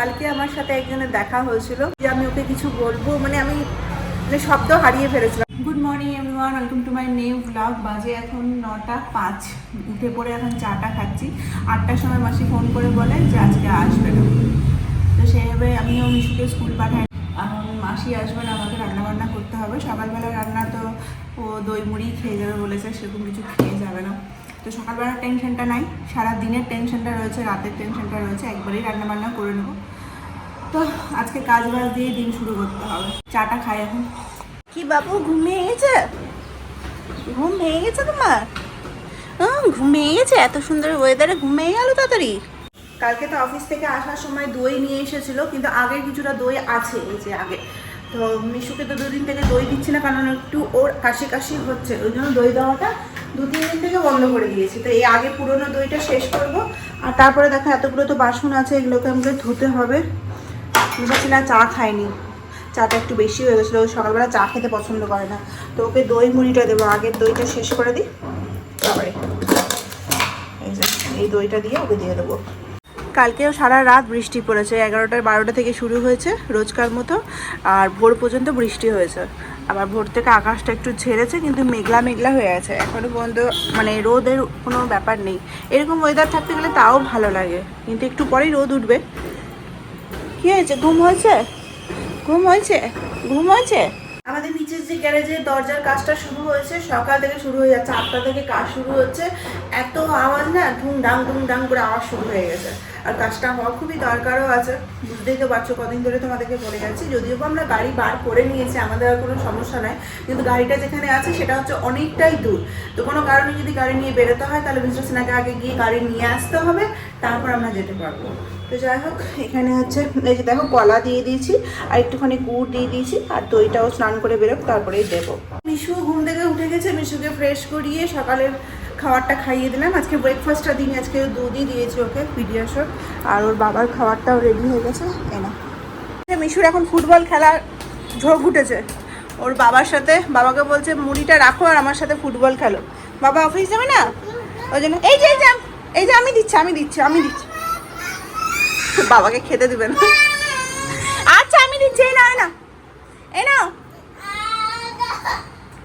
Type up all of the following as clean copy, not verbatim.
কালকে আমার সাথে একজনের দেখা হয়েছিল যে আমি ওকে কিছু বলবো, আমি শব্দ হারিয়ে ফেলেছিলাম। Good morning everyone, welcome to my new blog. বাজে এখন 9:05। উঠে পড়ে এখন চাটা খাচ্ছি। 8টার সময় মাসি ফোন করে বলে যে আজকে আসবে না, তো সেইভাবে আমিও মিশুকে স্কুল পাঠাই। এখন মাসি আসবে না, আমাকে রান্নাবান্না করতে হবে। সকালবেলা রান্না তো ও দই মুড়ি খেয়ে যাবে বলেছে, সেরকম কিছু খেয়ে যাবে না। তো সকালবেলার টেনশনটা নাই, সারা দিনের টেনশনটা রয়েছে, রাতের টেনশনটা রয়েছে। একবারেই রান্নাবান্না করে নেবো। তো আজকে কাজ বাজ দিয়ে দিন শুরু করতে হবে। চাটা খাই এখন। কি বাবু, ঘুমিয়ে গেছে? ঘুম ভেঙে গেছে তোমার? ঘুমিয়ে গেছে? এত সুন্দর ওয়েদারে ঘুমিয়ে গেল তাড়াতাড়ি? কালকে তো অফিস থেকে আসার সময় দই নিয়ে এসেছিল, কিন্তু আগের কিছুটা দই আছে, এই যে আগে। তো মিশুকে তো 2 দিন থেকে দই দিচ্ছি না, কারণ একটু ওর কাশি কাশি হচ্ছে, ওই জন্য দই দেওয়াটা 2-3 দিন থেকে বন্ধ করে দিয়েছি। তো এই আগে পুরোনো দইটা শেষ করব। আর তারপরে দেখো এতগুলো তো বাসন আছে, এগুলোকে আমাকে ধুতে হবে। বুঝেছি না, চা খায়নি, চাটা একটু বেশি হয়ে গেছিলো। সকালবেলা চা খেতে পছন্দ করে না, তো ওকে দই মুড়িটা দেবো। আগের দইটা শেষ করে দিই, তারপরে এই যে এই দইটা দিয়ে ওকে দিয়ে দেবো। কালকেও সারা রাত বৃষ্টি পড়েছে, 11টা-12টা থেকে শুরু হয়েছে রোজকার মতো, আর ভোর পর্যন্ত বৃষ্টি হয়েছে। আবার ভোর থেকে আকাশটা একটু ছেড়েছে, কিন্তু মেঘলা মেঘলা হয়ে আছে এখনও পর্যন্ত, রোদের কোনো ব্যাপার নেই। এরকম ওয়েদার থাকতে গেলে তাও ভালো লাগে, কিন্তু একটু পরেই রোদ উঠবে। কি হয়েছে? ঘুম হয়েছে? ঘুম হয়েছে? ঘুম হয়েছে? আমাদের নিচের যে গ্যারেজের দরজার কাজটা শুরু হয়েছে, সকাল থেকে শুরু হয়ে যাচ্ছে, 8টা থেকে কাজ শুরু হচ্ছে। এত আওয়াজ না, ধুমধাম ধুমধাম করে আওয়াজ শুরু হয়ে গেছে। আর কাজটা হওয়া খুবই দরকারও আছে, বুঝতেই তো পারছো। কদিন ধরে তোমাদেরকে বলে যাচ্ছি, যদিও আমরা গাড়ি বার করে নিয়েছি, আমাদের আর কোনো সমস্যা নাই, কিন্তু গাড়িটা যেখানে আছে সেটা হচ্ছে অনেকটাই দূর। তো কোনো কারণে যদি গাড়ি নিয়ে বেরোতে হয়, তাহলে মিস্টার সিনহাকে আগে গিয়ে গাড়ি নিয়ে আসতে হবে, তারপর আমরা যেতে পারবো। তো যাই হোক, এখানে হচ্ছে এই যে দেখো কলা দিয়ে দিয়েছি, আর একটুখানি গুড় দিয়ে দিয়েছি, আর দইটাও স্নান করে বেরোক, তারপরেই দেবো। মিশু ঘুম থেকে উঠে গেছে, মিশুকে ফ্রেশ করিয়ে সকালের খাবারটা খাইয়ে দিলাম। আজকে ব্রেকফাস্টটা দিন, আজকে দুধই দিয়েছি ওকে, পিডিয়াশোর। আর ওর বাবার খাবারটাও রেডি হয়ে গেছে। এনা মিশুর এখন ফুটবল খেলার ঝোঁক উঠেছে। ওর বাবার সাথে, বাবাকে বলছে মুড়িটা রাখো আর আমার সাথে ফুটবল খেলো। বাবা অফিস যাবে না, ওই জন্য এই যে আমি দিচ্ছি। বাবাকে খেতে দিবে না। আচ্ছা আমি দিচ্ছি, এই নাও।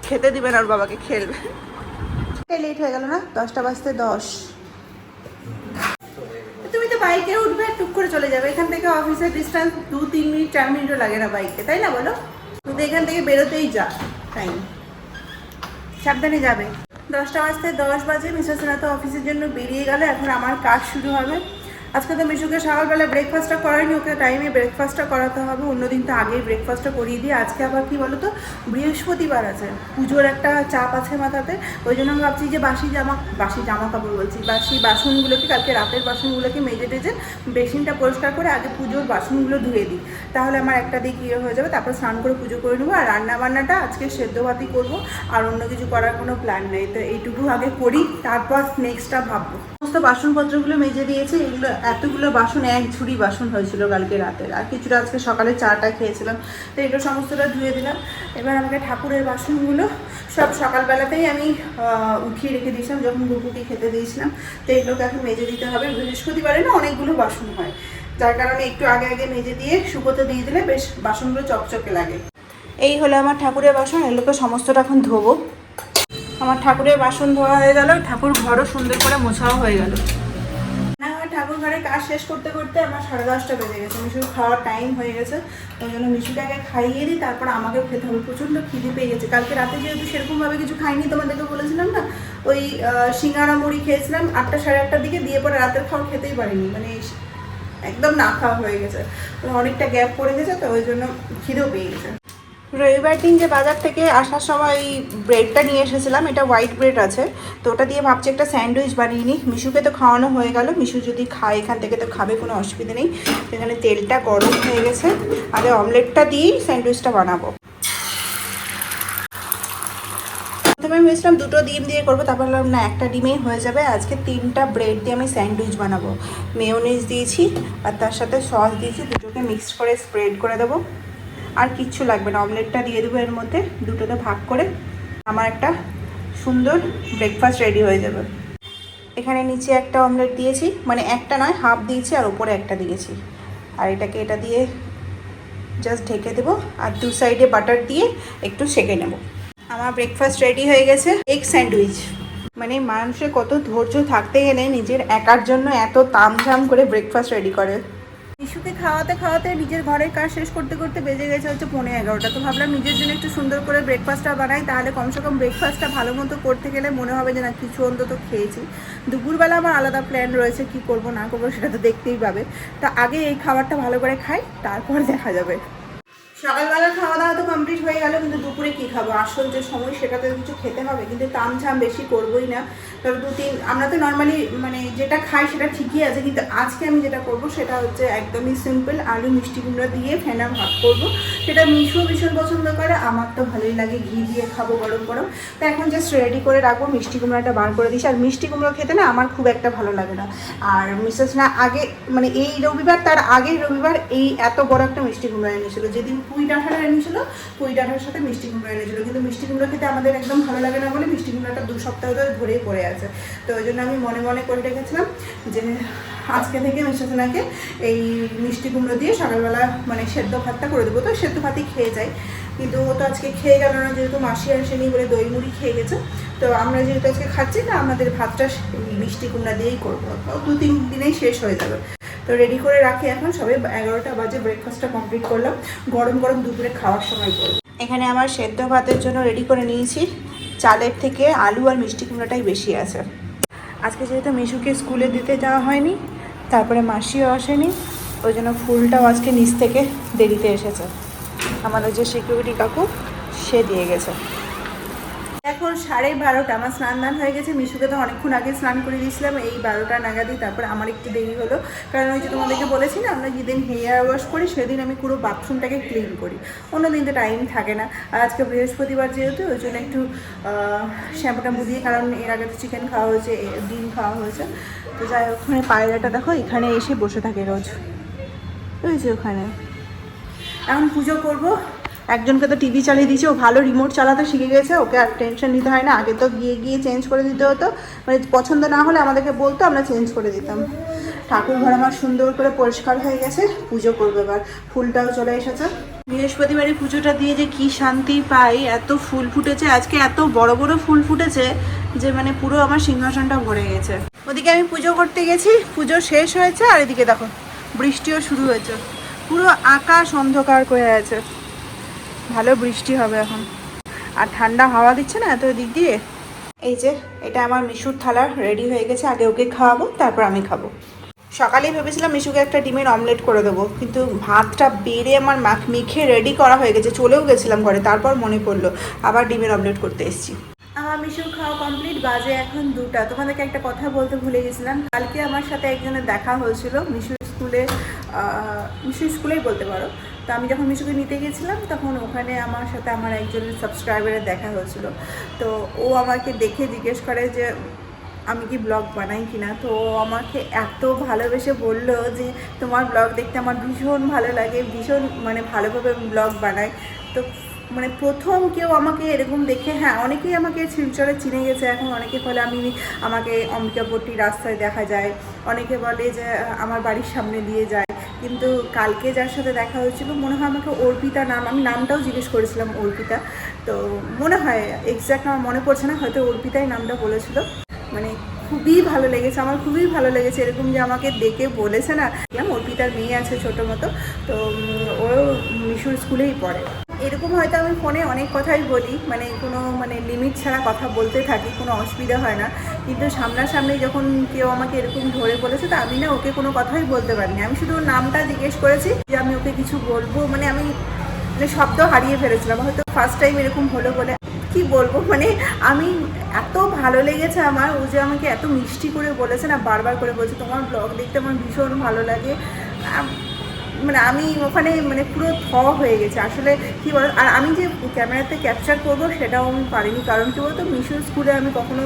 খেতে দিবে না ওর বাবাকে, খেলবে। লেট হয়ে গেল না, 10টা বাজতে 10। তুমি তো বাইকে উঠবে, টুক করে চলে যাবে। এখান থেকে অফিসের ডিস্টেন্স 2-3 মিনিট 4 মিনিটও লাগে না বাইকে, তাই না বলো? কিন্তু এখান থেকে বেরোতেই যা টাইম, সাবধানে যাবে। 10টা বাজতে 10 বাজে। মিসেস সিনহা তো অফিসের জন্য বেরিয়ে গেলে, এখন আমার কাজ শুরু হবে। আজকে তো মিশুকে সকালবেলা ব্রেকফাস্টটা করাইনি, ওকে টাইমে ব্রেকফাস্টটা করাতে হবে। অন্যদিন তো আগেই ব্রেকফাস্টটা করিয়ে দিই। আজকে আবার কি বলো তো, বৃহস্পতিবার আছে, পুজোর একটা চাপ আছে মাথাতে। ওই জন্য আমি ভাবছি যে বাসি জামা কাপড় বলছি, বাসি বাসনগুলোকে, কালকে রাতের বাসনগুলোকে মেজে টেজে বেসিনটা পরিষ্কার করে আগে পুজোর বাসনগুলো ধুয়ে দিই, তাহলে আমার একটা দিক ইয়ে হয়ে যাবে। তারপর স্নান করে পুজো করে নেবো। আর রান্নাবান্নাটা আজকে সেদ্ধ ভাতই করবো, আর অন্য কিছু করার কোনো প্ল্যান নেই। তো এইটুকু আগে করি, তারপর নেক্সটটা ভাববো। সমস্ত বাসনপত্রগুলো মেজে দিয়েছে। এগুলো এতগুলো বাসন, 1 ঝুড়ি বাসন হয়েছিল কালকে রাতের, আর কিছুটা আজকে সকালে চাটা খেয়েছিলাম। তো এগুলো সমস্তটা ধুয়ে দিলাম। এবার আমাকে ঠাকুরের বাসনগুলো সব সকালবেলাতেই আমি উঠিয়ে রেখে দিয়েছিলাম, যখন গুপুকে খেতে দিয়েছিলাম। তো এগুলোকে এখন মেজে দিতে হবে। বৃহস্পতিবারে না অনেকগুলো বাসন হয়, যার কারণে একটু আগে আগে মেজে দিয়ে শুকোতে দিয়ে দিলে বেশ বাসনগুলো চকচকে লাগে। এই হলো আমার ঠাকুরের বাসন, এগুলোকে সমস্তটা এখন ধোবো। আমার ঠাকুরের বাসন ধোয়া হয়ে গেল, ঠাকুর ঘরও সুন্দর করে মোছাও হয়ে গেল। না, আমার ঠাকুর ঘরের কাজ শেষ করতে করতে আমার 10:30টা বেজে গেছে। মিশুর খাওয়ার টাইম হয়ে গেছে, ওই জন্য মিশুটাকে খাইয়ে দিই, তারপর আমাকেও খেতে হবে। প্রচণ্ড খিদে পেয়ে গেছে। কালকে রাতে যেহেতু সেরকমভাবে কিছু খাইনি, তোমাদেরকে বলেছিলাম না, ওই সিঙ্গাড়া মুড়ি খেয়েছিলাম 8টা সাড়ে 8টার দিকে, দিয়ে পরে রাতের খাওয়া খেতেই পারিনি, একদম না খাওয়া হয়ে গেছে। অনেকটা গ্যাপ পড়ে গেছে, তো ওই জন্য খিদেও পেয়ে গেছে। রবিবার দিন যে বাজার থেকে আসার সময় এই ব্রেডটা নিয়ে এসেছিলাম, এটা হোয়াইট ব্রেড আছে, তো ওটা দিয়ে ভাবছি একটা স্যান্ডউইচ বানিয়ে নিই। মিশুকে তো খাওয়ানো হয়ে গেল, মিশু যদি খায় এখান থেকে তো খাবে, কোনো অসুবিধা নেই। এখানে তেলটা গরম হয়ে গেছে, আগে অমলেটটা দিয়েই স্যান্ডউইচটা বানাবো। প্রথমে ভেবেছিলাম 2টো ডিম দিয়ে করবো, তারপর বললাম না, একটা ডিমেই হয়ে যাবে। আজকে 3টা ব্রেড দিয়ে আমি স্যান্ডউইচ বানাবো। মেয়োনিজ দিয়েছি আর তার সাথে সস দিয়েছি, দুটোকে মিক্সড করে স্প্রেড করে দেবো। আর কিচ্ছু লাগবে না, অমলেটটা দিয়ে দেবো এর মধ্যে, দুটোতে ভাগ করে আমার একটা সুন্দর ব্রেকফাস্ট রেডি হয়ে যাবে। এখানে নিচে একটা অমলেট দিয়েছি, একটা নয়, হাফ দিয়েছি, আর ওপরে একটা দিয়েছি। আর এটাকে এটা দিয়ে জাস্ট ঢেকে দেবো আর দু সাইডে বাটার দিয়ে একটু সেঁকে নেব। আমার ব্রেকফাস্ট রেডি হয়ে গেছে, এগ স্যান্ডউইচ। মানে মানুষের কত ধৈর্য থাকতে গেলে নিজের একার জন্য এত তামঝাম করে ব্রেকফাস্ট রেডি করে। মিশুকে খাওয়াতে খাওয়াতে নিজের ঘরের কাজ শেষ করতে করতে বেজে গেছে হচ্ছে 11:30। তো ভাবলাম নিজের জন্য একটু সুন্দর করে ব্রেকফাস্টটা বানাই, তাহলে কমসে কম ব্রেকফাস্টটা ভালো মতো করতে গেলে মনে হবে যে না কিছু অন্তত খেয়েছি। দুপুরবেলা আমার আলাদা প্ল্যান রয়েছে, কি করব না করবো সেটা তো দেখতেই পাবে। তা আগে এই খাবারটা ভালো করে খাই, তারপর দেখা যাবে। সকালবেলার খাওয়া দাওয়া তো কমপ্লিট হয়ে গেল, কিন্তু দুপুরে কী খাবো, আসল যে সময় সেটাতে কিছু খেতে হবে, কিন্তু তামঝাম বেশি করবোই না। তবে আমরা তো নর্মালি মানে যেটা খাই সেটা ঠিকই আছে, কিন্তু আজকে আমি যেটা করব সেটা হচ্ছে একদমই সিম্পল, আলু মিষ্টি কুমড়া দিয়ে ফেনা ভাত করব। সেটা মিশুও ভীষণ পছন্দ করে, আমার তো ভালোই লাগে, ঘি দিয়ে খাবো গরম গরম। তো এখন জাস্ট রেডি করে রাখবো, মিষ্টি কুমড়াটা বার করে দিচ্ছি। আর মিষ্টি কুমড়ো খেতে না আমার খুব একটা ভালো লাগে না। আর মিসেস না আগে মানে এই রবিবার তার আগের রবিবার এই এত বড় একটা মিষ্টি কুমড়া এনেছিল, যেদিন পুঁই ডাঁঠাটা এনেছিল পুঁই ডাঁঠার সাথে মিষ্টি কুমড়ো এনেছিল, কিন্তু মিষ্টি কুমড়ো খেতে আমাদের একদম ভালো লাগে না বলে মিষ্টি কুমড়োটা 2 সপ্তাহ ধরেই পড়ে আছে। তো ওই জন্য আমি মনে মনে করে রেখেছিলাম যে আজকে থেকে মিষ্টাকে এই মিষ্টি কুমড়ো দিয়ে সকালবেলা মানে সেদ্ধ ভাতটা করে দেবো। তো সেদ্ধ ভাতই খেয়ে যাই, কিন্তু ও তো আজকে খেয়ে গেল না, যেহেতু মাসি আসেনি বলে দই মুড়ি খেয়ে গেছে। তো আমরা যেহেতু আজকে খাচ্ছি না, আমাদের ভাতটা মিষ্টি কুমড়া দিয়েই করবো, 2-3 দিনেই শেষ হয়ে যাবে। তো রেডি করে রাখি, এখন সবে 11টা বাজে, ব্রেকফাস্টটা কমপ্লিট করলাম, গরম গরম দুপুরে খাওয়ার সময় করবো। এখানে আমার সেদ্ধ ভাতের জন্য রেডি করে নিয়েছি, চালের থেকে আলু আর মিষ্টি কুমড়াটাই বেশি আছে। আজকে যেহেতু মিশুকে স্কুলে দিতে যাওয়া হয়নি, তারপরে মাসিও আসেনি, ওই জন্য ফুলটাও আজকে নিচ থেকে দেরিতে এসেছে। আমাদের যে সিকিউরিটি কাকু সে দিয়ে গেছে। এখন 12:30, আমার স্নান দান হয়ে গেছে। মিশুকে তো অনেকক্ষণ আগে স্নান করে দিয়েছিলাম, এই 12টা নাগাদই। তারপরে আমার একটু দেরি হলো, কারণ ওই যে তোমাদেরকে বলেছি না, আমরা যেদিন হেয়ার ওয়াশ করি সেদিন আমি পুরো বাথরুমটাকে ক্লিন করি, অন্যদিন তো টাইম থাকে না। আর আজকে বৃহস্পতিবার যেহেতু, ওই জন্য একটু শ্যাম্পু ট্যাম্পু দিয়ে, কারণ এর আগে তো চিকেন খাওয়া হয়েছে, ডিম খাওয়া হয়েছে। তো যাই হোক, ওখানে পায়রাটা দেখো এখানে এসে বসে থাকে রোজ, বুঝেছি ওখানে। এখন পুজো করবো। একজনকে তো টিভি চালিয়ে দিয়েছে, ও ভালো রিমোট চালাতে শিখে গেছে, ওকে আর টেনশন নিতে হয় না। আগে তো গিয়ে চেঞ্জ করে দিতে হতো, মানে পছন্দ না হলে আমাদেরকে বলতো, আমরা চেঞ্জ করে দিতাম। ঠাকুর ঘর আমার সুন্দর করে পরিষ্কার হয়ে গেছে, পুজো করবো এবার। ফুলটাও চলে এসেছে। বৃহস্পতিবারে পুজোটা দিয়ে যে কি শান্তি পাই, এত ফুল ফুটেছে আজকে, এত বড় বড় ফুল ফুটেছে যে মানে পুরো আমার সিংহাসনটা ভরে গেছে। ওদিকে আমি পুজো করতে গেছি, পুজো শেষ হয়েছে, আর এদিকে দেখো বৃষ্টিও শুরু হয়েছে, পুরো আকাশ অন্ধকার করে আছে। ভালো বৃষ্টি হবে এখন, আর ঠান্ডা হাওয়া দিচ্ছে না এত দিক দিয়ে। এই যে এটা আমার মিশুর থালা রেডি হয়ে গেছে, আগে ওকে খাওয়াবো তারপর আমি খাবো। সকালেই ভেবেছিলাম মিশুকে একটা ডিমের অমলেট করে দেবো, কিন্তু ভাতটা বেড়ে আমার মেখে রেডি করা হয়ে গেছে, চলেও গেছিলাম ঘরে, তারপর মনে পড়লো আবার ডিমের অমলেট করতে এসেছি। আমার মিশুর খাওয়া কমপ্লিট, বাজে এখন 2টা। তোমাদেরকে একটা কথা বলতে ভুলে গেছিলাম, কালকে আমার সাথে একজনের দেখা হয়েছিল মিশুর স্কুলেই বলতে পারো। তো আমি যখন মিশুকে নিতে গেছিলাম, তখন ওখানে আমার সাথে আমার একজনের সাবস্ক্রাইবারের দেখা হয়েছিল। তো ও আমাকে দেখে জিজ্ঞেস করে যে আমি কি ব্লগ বানাই কিনা। তো ও আমাকে এত ভালোবেসে বললো যে তোমার ব্লগ দেখতে আমার ভীষণ ভালো লাগে, ভীষণ মানে ভালোভাবে ব্লগ বানায়। তো মানে প্রথম কেউ আমাকে এরকম দেখে, হ্যাঁ অনেকেই আমাকে শিলচরে চিনে গেছে এখন, অনেকে বলে আমাকে অম্বিকাপট্টি রাস্তায় দেখা যায়, অনেকে বলে যে আমার বাড়ির সামনে দিয়ে যায়। কিন্তু কালকে যার সাথে দেখা হয়েছিল, মনে হয় আমাকে অর্পিতা নাম, আমি নামটাও জিজ্ঞেস করেছিলাম অর্পিতা, তো মনে হয় এক্স্যাক্ট আমার মনে পড়ছে না, হয়তো অর্পিতাই নামটা বলেছিল। মানে খুবই ভালো লেগেছে, আমার খুবই ভালো লেগেছে এরকম যে আমাকে দেখে বলেছে না। অর্পিতার মেয়ে আছে ছোটো মতো, তো ও মিশুর স্কুলেই পড়ে। এরকম হয়তো আমি ফোনে অনেক কথাই বলি, মানে কোনো লিমিট ছাড়া কথা বলতে থাকি, কোনো অসুবিধা হয় না। কিন্তু সামনাসামনি যখন কেউ আমাকে এরকম ধরে বলেছে, তো আমি না ওকে কোনো কথাই বলতে পারিনি। আমি শুধু ওর নামটা জিজ্ঞেস করেছি যে আমি ওকে কিছু বলবো, আমি শব্দ হারিয়ে ফেলেছিলাম, হয়তো ফার্স্ট টাইম এরকম হলো বলে। কি বলবো, আমি এত ভালো লেগেছে আমার, ও যে আমাকে এত মিষ্টি করে বলেছে না, বারবার করে বলছে তোমার ব্লগ দেখতে আমার ভীষণ ভালো লাগে। আমি ওখানে পুরো হয়ে গেছে আসলে, কী বল। আর আমি যে ক্যামেরাতে ক্যাপচার করব সেটাও আমি পারিনি, কারণ কী বলতো, মিশুর স্কুলে আমি কখনো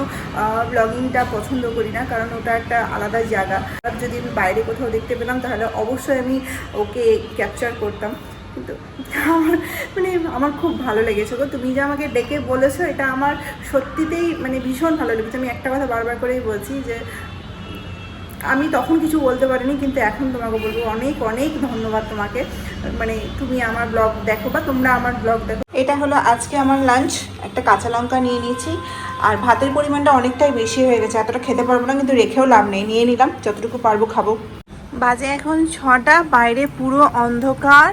ব্লগিংটা পছন্দ করি না, কারণ ওটা একটা আলাদা জায়গা। আর যদি আমি বাইরে কোথাও দেখতে পেলাম তাহলে অবশ্যই আমি ওকে ক্যাপচার করতাম। কিন্তু আমার খুব ভালো লেগেছে গো, তুমি যে আমাকে ডেকে বলেছো, এটা আমার সত্যিতেই ভীষণ ভালো লেগেছে। আমি একটা কথা বারবার করেই বলছি যে আমি তখন কিছু বলতে পারিনি, কিন্তু এখন তোমাকে বলবো অনেক অনেক ধন্যবাদ তোমাকে। মানে তুমি আমার ব্লগ দেখো বা তোমরা আমার ব্লগ দেখো। এটা হলো আজকে আমার লাঞ্চ। একটা কাঁচা লঙ্কা নিয়ে নিয়েছি, আর ভাতের পরিমাণটা অনেকটাই বেশি হয়ে গেছে, এতটা খেতে পারবো না, কিন্তু রেখেও লাভ নেই, নিয়ে নিলাম, যতটুকু পারবো খাবো। বাজে এখন 6টা, বাইরে পুরো অন্ধকার,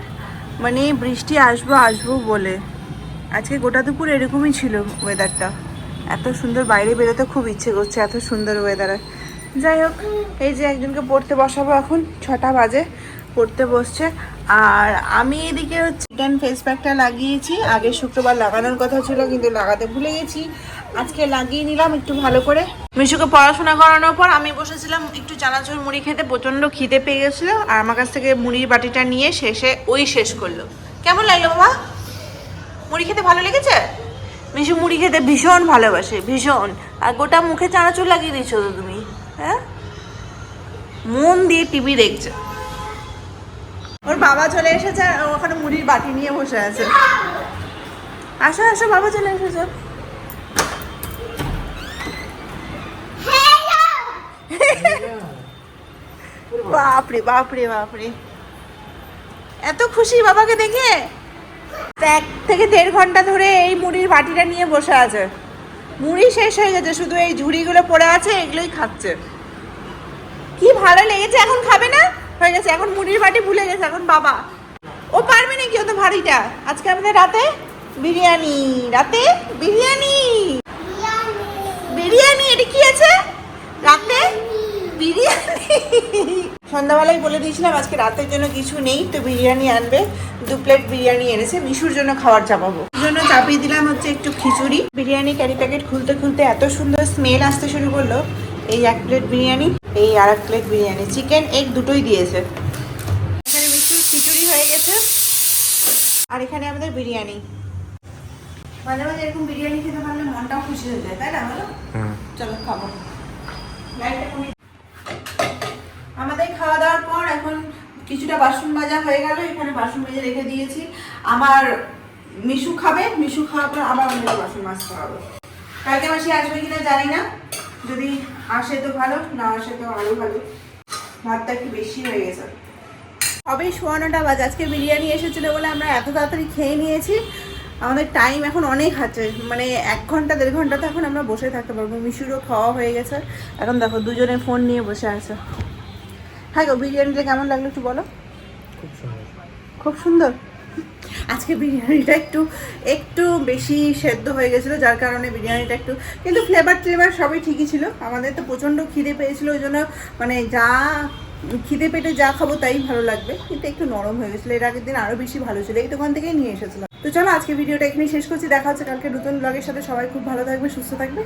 মানে বৃষ্টি আসবো বলে। আজকে গোটা দুপুর এরকমই ছিল ওয়েদারটা। এত সুন্দর, বাইরে বেরোতে খুব ইচ্ছে করছে, এত সুন্দর ওয়েদারে। যাই হোক, এই যে একজনকে পড়তে বসাবো, এখন 6টা বাজে, পড়তে বসছে। আর আমি এদিকে হচ্ছে ফেস প্যাকটা লাগিয়েছি, আগের শুক্রবার লাগানোর কথা ছিল কিন্তু লাগাতে ভুলে গেছি, আজকে লাগিয়ে নিলাম একটু ভালো করে। মিশুকে পড়াশোনা করানোর পর আমি বসেছিলাম একটু চানাচুর মুড়ি খেতে, প্রচণ্ড খিদে পেয়ে গেছিলো, আর আমার কাছ থেকে মুড়ির বাটিটা নিয়ে শেষ করলো। কেমন লাগলো বাবা? মুড়ি খেতে ভালো লেগেছে? মিশু মুড়ি খেতে ভীষণ ভালোবাসে, ভীষণ। আর গোটা মুখে চানাচুর লাগিয়ে দিয়েছো তো তুমি, হ্যাঁ? মন দিয়ে টিভি দেখছে। ওর বাবা চলে এসেছে, ওখানে মুড়ির বাটি নিয়ে বসে আছে। আসো বাবা চলে এসেছে। বাপরে, এত খুশি বাবাকে দেখে। 1 থেকে 1.5 ঘন্টা ধরে এই মুড়ির বাটিটা নিয়ে বসে আছে। মুড়ি শেষ হয়ে গেছে, শুধু এই ঝুড়িগুলো পড়ে আছে, এগুলোই খাচ্ছে। কি ভালো লেগেছে। এখন খাবে না? হয়ে গেছে, এখন মুড়ির বাটি ভুলে গেছে, এখন বাবা। ও পারবে নাকি অত ভারীটা? আজকে আমাদের রাতে বিরিয়ানি, বিরিয়ানি। এটা কি আছে রাতে? বিরিয়ানি। সন্ধ্যাবেলায় বলে দিয়েছিলাম আজকে রাতের জন্য কিছু নেই, তো বিরিয়ানি আনবে। 2 প্লেট বিরিয়ানি এনেছে, মিশুর জন্য খাবার চাপাবো, জন্য চাপিয়ে দিলাম হচ্ছে একটু খিচুড়ি। বিরিয়ানি ক্যারি প্যাকেট খুলতে এত সুন্দর স্মেল আসতে শুরু করলো। এই 1 প্লেট বিরিয়ানি, এই আর 1 প্লেট বিরিয়ানি, চিকেন এগ দুটোই দিয়েছে। এখানে মিশুর খিচুড়ি হয়ে গেছে, আর এখানে আমাদের বিরিয়ানি। মাঝে মাঝে এরকম বিরিয়ানি খেতে পারলে মনটাও খুশি হয়ে যায়, তাই না বলো? চলো খাবো। আমাদের খাওয়া দাওয়ার পর এখন কিছুটা বাসন মাজা হয়ে গেল, এখানে বাসন মেজে রেখে দিয়েছি। আমার মিশু খাওয়ার পর আবার আমাদের বাসন মাজতে হবে। কালকে মাসি আসবে কিনা জানি না, যদি আসে তো ভালো, না আসে তো আরো ভালো। ভাতটা একটু বেশি হয়ে গেছে। সবেই 9:15 বাজে। আজকে বিরিয়ানি এসেছিলো বলে আমরা এত তাড়াতাড়ি খেয়ে নিয়েছি। আমাদের টাইম এখন অনেক আছে, মানে 1 ঘন্টা 1.5 ঘন্টা তো এখন আমরা বসে থাকতে পারবো। মিশুরও খাওয়া হয়ে গেছে, এখন দেখো দুজনে ফোন নিয়ে বসে আছে। হ্যাঁ গো, বিরিয়ানিটা কেমন লাগলো একটু বলো? খুব সুন্দর। আজকে বিরিয়ানিটা একটু বেশি সেদ্ধ হয়ে গেছিলো, যার কারণে বিরিয়ানিটা একটু, কিন্তু ফ্লেভার সবই ঠিকই ছিল। আমাদের তো প্রচণ্ড খিদে পেয়েছিল, ওই জন্য মানে যা খিদে পেটে যা খাবো তাই ভালো লাগবে, কিন্তু একটু নরম হয়ে গেছিলো। এর আগের দিন আরও বেশি ভালো ছিল, এই দোকান থেকেই নিয়ে এসেছিলাম। তো চলো আজকে ভিডিওটা এখানেই শেষ করছি, দেখা হচ্ছে কালকে নতুন ব্লগের সাথে। সবাই খুব ভালো থাকবে, সুস্থ থাকবে।